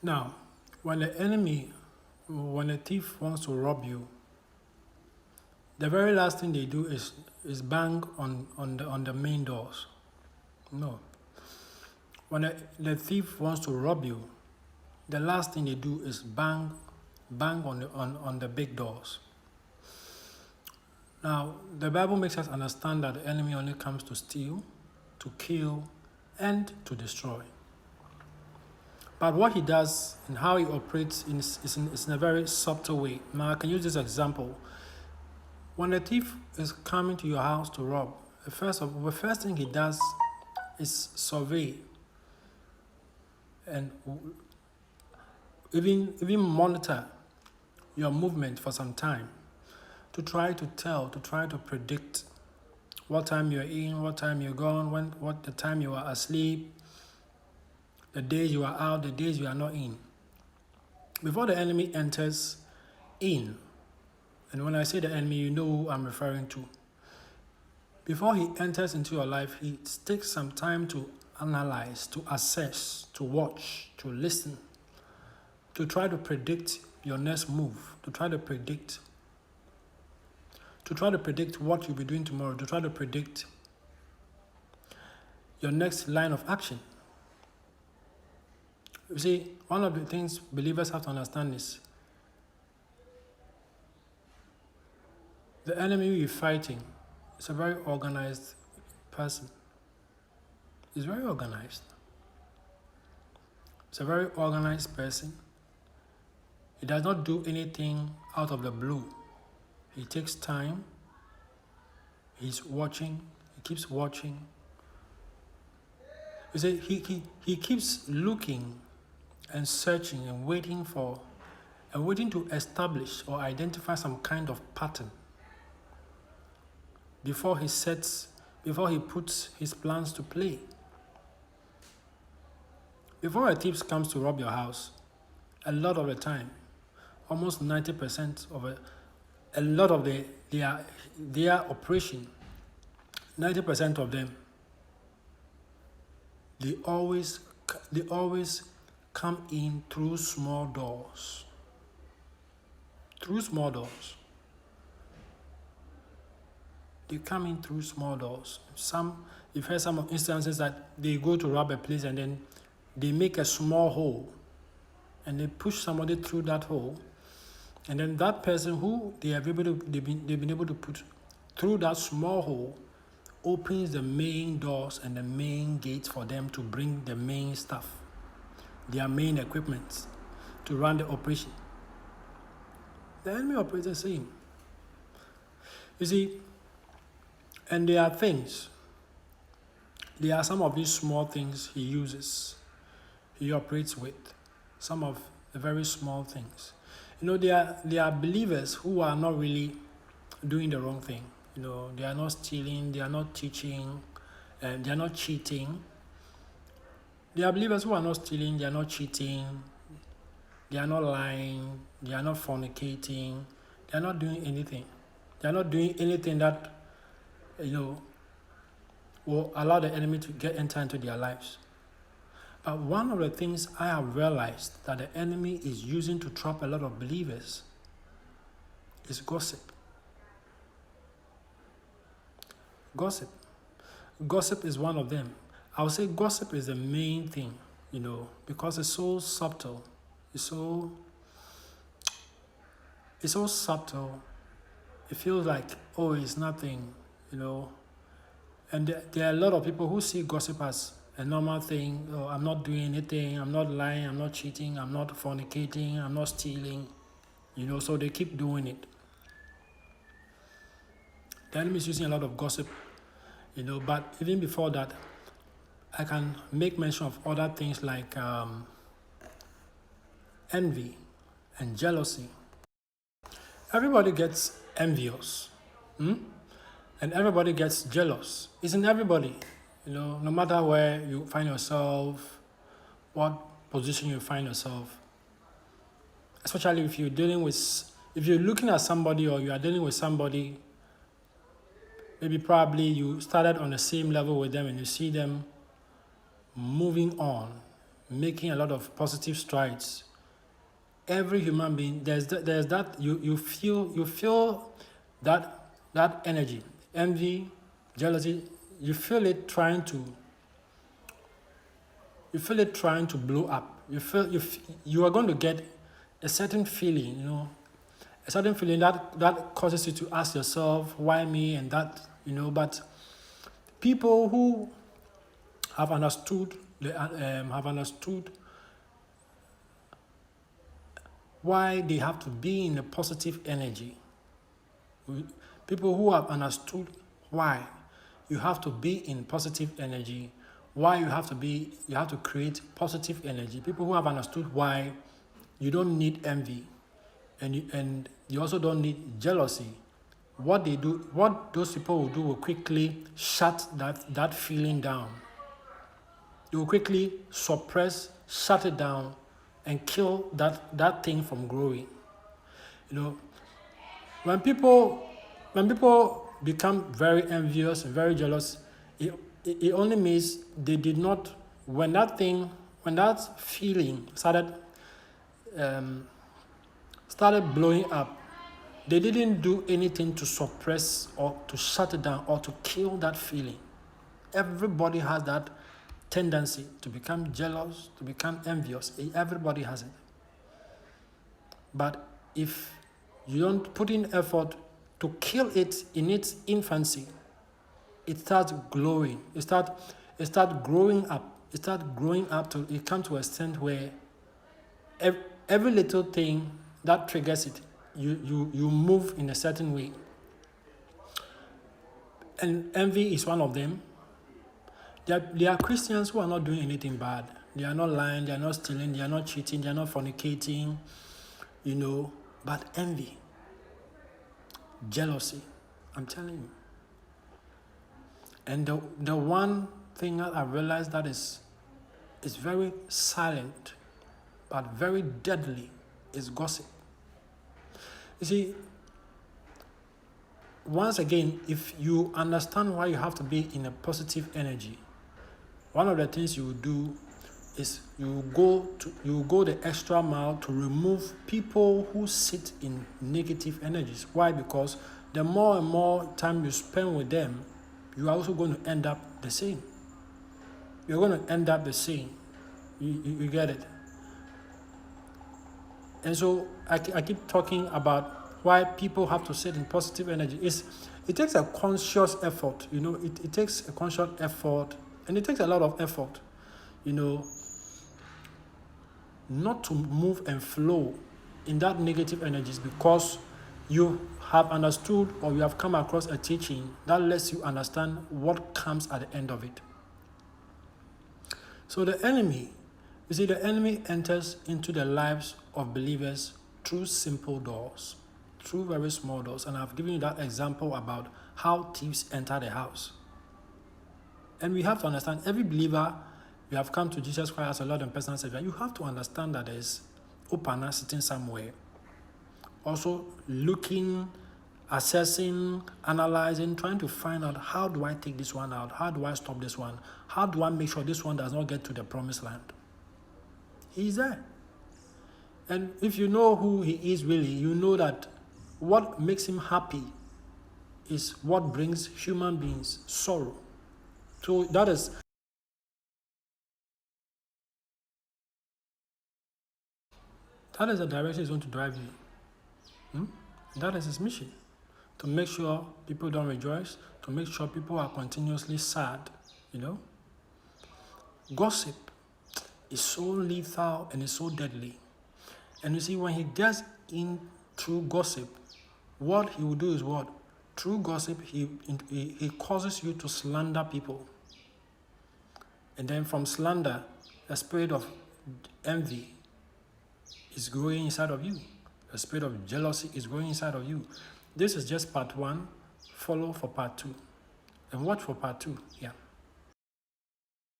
Now, when when a thief wants to rob you, the very last thing they do is bang on the main doors. No. When the thief wants to rob you, the last thing they do is bang on the big doors. Now, the Bible makes us understand that the enemy only comes to steal, to kill, and to destroy. But what he does and how he operates is in a very subtle way. Now, I can use this example. When a thief is coming to your house to rob, the first thing he does is survey and even monitor your movement for some time to try to predict what time you're in, what time you're gone, what the time you are asleep, the days you are out, the days you are not in. Before the enemy enters in, and when I say the enemy, you know who I'm referring to. Before he enters into your life, he takes some time to analyze, to assess, to watch, to listen, to try to predict your next move, to try to predict what you'll be doing tomorrow, to try to predict your next line of action. You see, one of the things believers have to understand is the enemy you're fighting is a very organized person. He's very organized. He's a very organized person. He does not do anything out of the blue. He takes time. He's watching. He keeps watching. You see, he keeps looking and searching and waiting to establish or identify some kind of pattern before he puts his plans to play. Before a thief comes to rob your house, a lot of the time, almost 90% of a lot of their operation, 90% of them, they always come in through small doors. Through small doors. They come in through small doors. You've heard some instances that they go to rob a place and then they make a small hole and they push somebody through that hole, and then that person who they've been able to put through that small hole opens the main doors and the main gates for them to bring the main stuff, their main equipment, to run the operation. The enemy operates the same. You see, and there are some of these small things he operates with, some of the very small things. You know, there are believers who are not really doing the wrong thing. You know, they are not stealing, they are not teaching, and they are not cheating. There are believers who are not stealing, they are not cheating, they are not lying, they are not fornicating, they are not doing anything. They are not doing anything that, will allow the enemy to enter into their lives. But one of the things I have realized that the enemy is using to trap a lot of believers is gossip. Gossip. Gossip is one of them. I would say gossip is the main thing, because it's so subtle. It's so subtle. It feels like, it's nothing, And there are a lot of people who see gossip as a normal thing. Oh, I'm not doing anything. I'm not lying. I'm not cheating. I'm not fornicating. I'm not stealing. So they keep doing it. The enemy is using a lot of gossip, but even before that, I can make mention of other things like envy and jealousy. Everybody gets envious. And everybody gets jealous. Isn't everybody? No matter where you find yourself, what position you find yourself, especially if you're looking at somebody or you are dealing with somebody, maybe probably you started on the same level with them and you see them moving on, making a lot of positive strides. Every human being, there's that you feel that energy, envy, jealousy. You feel it trying to blow up. You are going to get a certain feeling, a certain feeling that causes you to ask yourself, why me, and that, But people who have understood why they have to be in a positive energy. People who have understood why you have to be in positive energy, why you have to create positive energy. People who have understood why you don't need envy, and you also don't need jealousy. What those people will do will quickly shut that feeling down. They will quickly suppress, shut it down, and kill that thing from growing. When people become very envious and very jealous, it only means they did not, when that feeling started blowing up, they didn't do anything to suppress or to shut it down or to kill that feeling. Everybody has that tendency to become jealous, to become envious. Everybody has it. But if you don't put in effort to kill it in its infancy, it starts glowing. It starts growing up. It starts growing up till it comes to a extent where every little thing that triggers it, you move in a certain way. And envy is one of them. There are Christians who are not doing anything bad. They are not lying, they are not stealing, they are not cheating, they are not fornicating, but envy, jealousy, I'm telling you. And the one thing that I realized that is very silent but very deadly is gossip. You see, once again, if you understand why you have to be in a positive energy, one of the things you will do is you go the extra mile to remove people who sit in negative energies. Why? Because the more and more time you spend with them, you are also going to end up the same. You're going to end up the same. You get it? And so I keep talking about why people have to sit in positive energy. It takes a conscious effort. It takes a conscious effort, and it takes a lot of effort, not to move and flow in that negative energies, because you have understood or you have come across a teaching that lets you understand what comes at the end of it. So the enemy enters into the lives of believers through simple doors, through very small doors. And I've given you that example about how thieves enter the house. And we have to understand, every believer, you have come to Jesus Christ as a Lord and personal Savior, you have to understand that there is opener sitting somewhere, also looking, assessing, analyzing, trying to find out, how do I take this one out? How do I stop this one? How do I make sure this one does not get to the promised land? He's there. And if you know who he is really, you know that what makes him happy is what brings human beings sorrow. So that is the direction he's going to drive you. That is his mission. To make sure people don't rejoice, to make sure people are continuously sad, Gossip is so lethal and is so deadly. And you see, when he gets in through gossip, what he will do is what? Through gossip, he causes you to slander people. And then from slander, a spirit of envy is growing inside of you. A spirit of jealousy is growing inside of you. This is just part 1. Follow for part 2. And watch for part 2. Yeah.